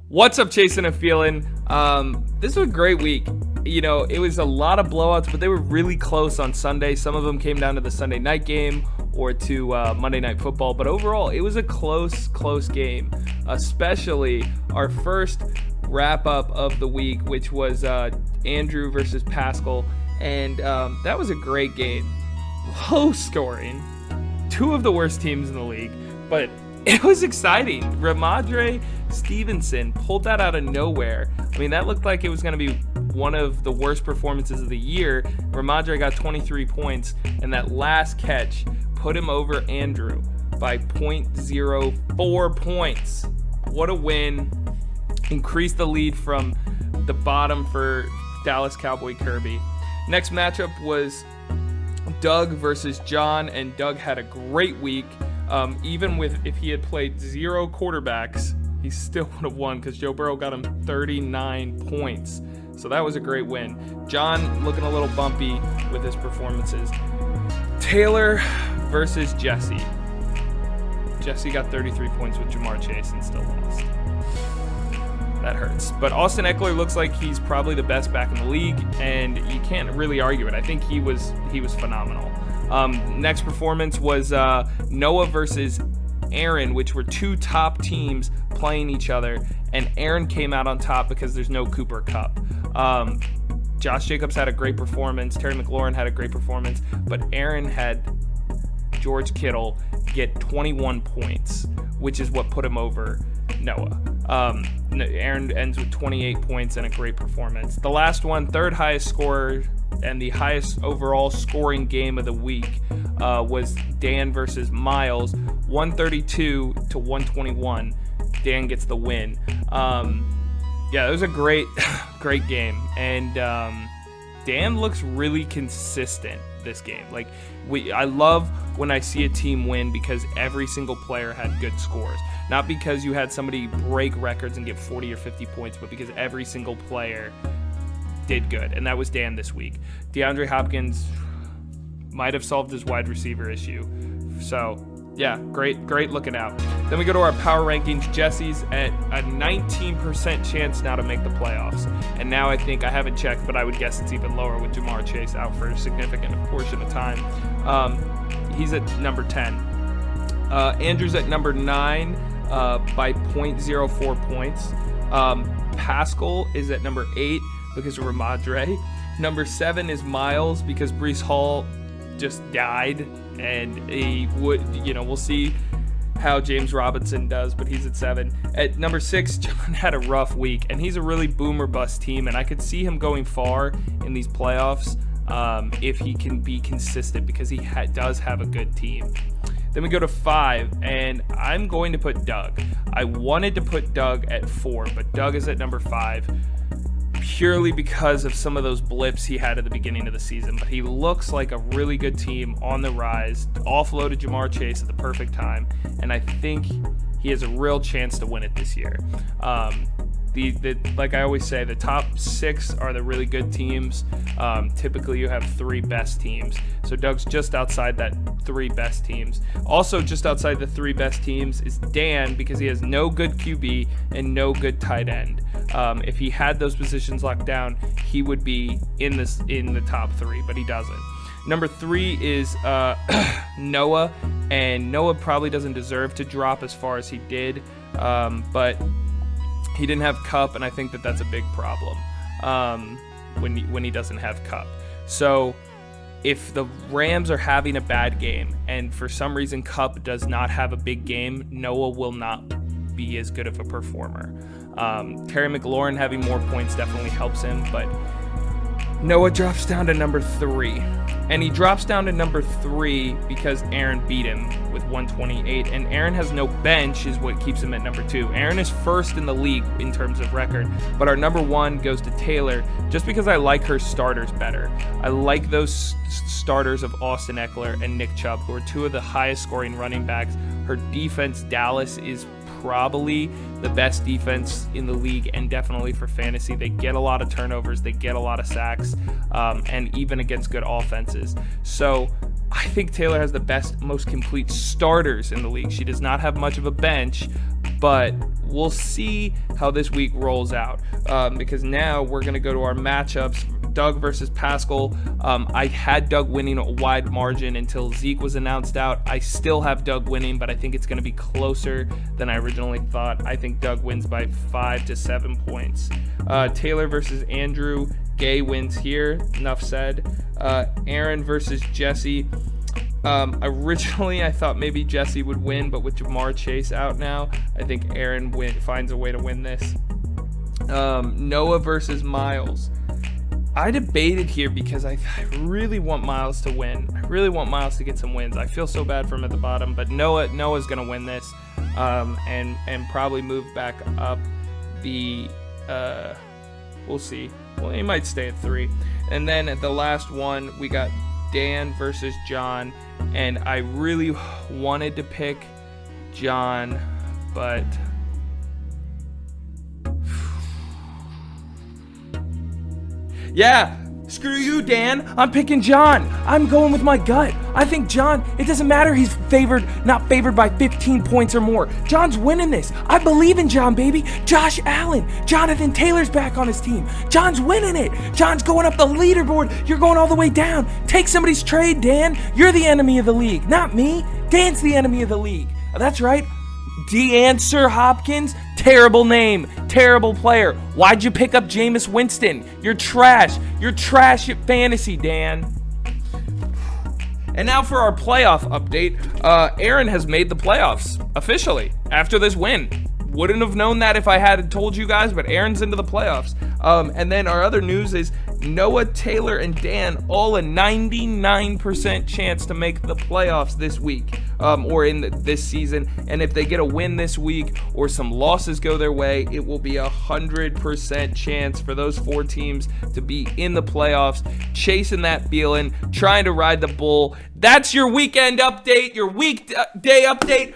What's up, Chasing and Feeling? This was a great week. You know, it was a lot of blowouts, but they were really close on Sunday. Some of them came down to the Sunday night game or to Monday Night Football. But overall, it was a close game, especially our first wrap-up of the week, which was Andrew versus Pascal. And that was a great game. Low scoring. Two of the worst teams in the league, but it was exciting. Rhamondre Stevenson pulled that out of nowhere. I mean, that looked like it was going to be one of the worst performances of the year. Rhamondre got 23 points, and that last catch put him over Andrew by 0.04 points. What a win. Increased the lead from the bottom for Dallas Cowboy Kirby. Next matchup was Doug versus John, and Doug had a great week. Even if he had played 0 quarterbacks, he still would have won because Joe Burrow got him 39 points. So that was a great win. John looking a little bumpy with his performances. Taylor versus Jesse. Jesse got 33 points with Ja'Marr Chase and still lost. That hurts. But Austin Ekeler looks like he's probably the best back in the league, and you can't really argue it. I think he was phenomenal. Next performance was Noah versus Aaron, which were two top teams playing each other, and Aaron came out on top because there's no Cooper Kupp. Josh Jacobs had a great performance. Terry McLaurin had a great performance, but Aaron had George Kittle get 21 points, which is what put him over Noah. Aaron ends with 28 points and a great performance. The last one, third highest scorer and the highest overall scoring game of the week, was Dan versus Miles, 132 to 121. Dan gets the win. Yeah, it was a great game, and Dan looks really consistent this game. Like, I love when I see a team win because every single player had good scores. Not because you had somebody break records and get 40 or 50 points, but because every single player did good, and that was Dan this week. DeAndre Hopkins might have solved his wide receiver issue. So, yeah, great looking out. Then we go to our power rankings. Jesse's at a 19% chance now to make the playoffs. And now I think, I haven't checked, but I would guess it's even lower with Ja'Marr Chase out for a significant portion of time. He's at number 10. Andrew's at number 9 by 0.04 points. Pascal is at number 8 because of Rhamondre. Number 7 is Miles because Breece Hall just died, and we'll see how James Robinson does, but he's at 7. At number 6, John had a rough week, and he's a really boom or bust team, and I could see him going far in these playoffs if he can be consistent because he does have a good team. Then we go to 5, and I'm going to put Doug. I wanted to put Doug at 4, but Doug is at number 5 purely because of some of those blips he had at the beginning of the season. But he looks like a really good team on the rise, offloaded Ja'Marr Chase at the perfect time, and I think he has a real chance to win it this year. Like I always say, the top 6 are the really good teams. Typically, you have 3 best teams. So Doug's just outside that 3 best teams. Also, just outside the 3 best teams is Dan because he has no good QB and no good tight end. If he had those positions locked down, he would be in the top 3, but he doesn't. Number 3 is Noah, and Noah probably doesn't deserve to drop as far as he did, but he didn't have Kupp, and I think that's a big problem when he doesn't have Kupp. So if the Rams are having a bad game, and for some reason Kupp does not have a big game, Noah will not be as good of a performer. Terry McLaurin having more points definitely helps him, but Noah drops down to number 3. And he drops down to number 3 because Aaron beat him with 128. And Aaron has no bench is what keeps him at number 2. Aaron is first in the league in terms of record. But our number 1 goes to Taylor just because I like her starters better. I like those starters of Austin Ekeler and Nick Chubb, who are 2 of the highest scoring running backs. Her defense, Dallas, is probably the best defense in the league, and definitely for fantasy. They get a lot of turnovers, they get a lot of sacks, and even against good offenses. So I think Taylor has the best, most complete starters in the league. She does not have much of a bench, but we'll see how this week rolls out, because now we're going to go to our matchups. Doug versus Pascal. I had Doug winning a wide margin until Zeke was announced out. I still have Doug winning, but I think it's going to be closer than I originally thought. I think Doug wins by 5 to 7 points. Taylor versus Andrew. Gay wins here. Enough said. Aaron versus Jesse. Originally, I thought maybe Jesse would win, but with Jamar Chase out now, I think Aaron finds a way to win this. Noah versus Miles. I debated here because I really want Miles to win. I really want Miles to get some wins. I feel so bad for him at the bottom, but Noah's going to win this, and probably move back up the, we'll see. Well, he might stay at 3. And then at the last one, we got Dan versus John, and I really wanted to pick John, but yeah, screw you, Dan. I'm picking John. I'm going with my gut. I think John, it doesn't matter he's not favored by 15 points or more. John's winning this. I believe in John, baby. Josh Allen. Jonathan Taylor's back on his team. John's winning it. John's going up the leaderboard. You're going all the way down. Take somebody's trade, Dan. You're the enemy of the league, not me. Dan's the enemy of the league. That's right. DeAnswer Hopkins, terrible name, terrible player. Why'd you pick up Jameis Winston? You're trash. You're trash at fantasy, Dan. And now for our playoff update. Aaron has made the playoffs officially after this win. Wouldn't have known that if I had told you guys, but Aaron's into the playoffs. And then our other news is Noah, Taylor, and Dan all a 99% chance to make the playoffs this week, or in this season. And if they get a win this week or some losses go their way, it will be 100% chance for those 4 teams to be in the playoffs, chasing that feeling, trying to ride the bull. That's your weekend update, your weekday update.